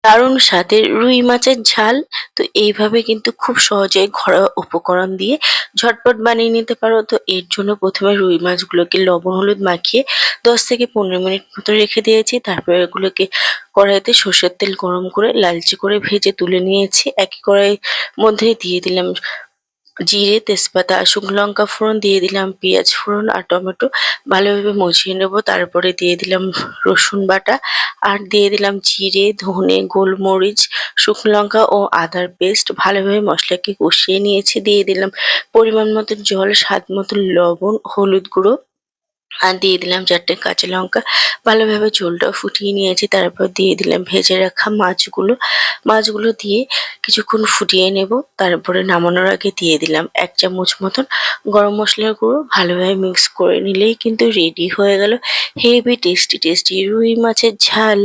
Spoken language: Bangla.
দারুণ স্বাদের রুই মাছের ঝাল। তো এইভাবে কিন্তু খুব সহজেই ঘরোয়া উপকরণ দিয়ে ঝটপট বানিয়ে নিতে পারো। তো এর জন্য প্রথমে রুই মাছগুলোকে লবণ হলুদ মাখিয়ে 10 থেকে 15 মিনিট মতো রেখে দিয়েছি। তারপর এগুলোকে কড়াইতে সর্ষের তেল গরম করে লালচে করে ভেজে তুলে নিয়েছি। একই কড়াইয়ের মধ্যে দিয়ে দিলাম জিরে, তেজপাতা, শুকনো লঙ্কা ফোড়ন, দিয়ে দিলাম পেঁয়াজ ফোড়ন আর টমেটো ভালোভাবে মজিয়ে নেব। তারপরে দিয়ে দিলাম রসুন বাটা আর দিয়ে দিলাম জিরে, ধনে, গোলমরিচ, শুকনো লঙ্কা ও আদার পেস্ট। ভালোভাবে মশলাকে কষিয়ে নিয়েছি। দিয়ে দিলাম পরিমাণ মতো জল, স্বাদ মতো লবণ, হলুদ গুঁড়ো আর দিয়ে দিলাম 4টে কাঁচা লঙ্কা। ভালোভাবে ঝোলটা ফুটিয়ে নিয়েছি। তারপর দিয়ে দিলাম ভেজে রাখা মাছগুলো। মাছগুলো দিয়ে কিছুক্ষণ ফুটিয়ে নেব। তারপরে নামানোর আগে দিয়ে দিলাম 1 চামচ মতন গরম মশলার গুঁড়ো। ভালোভাবে মিক্স করে নিলেই কিন্তু রেডি হয়ে গেল হেভি টেস্টি টেস্টি রুই মাছের ঝাল।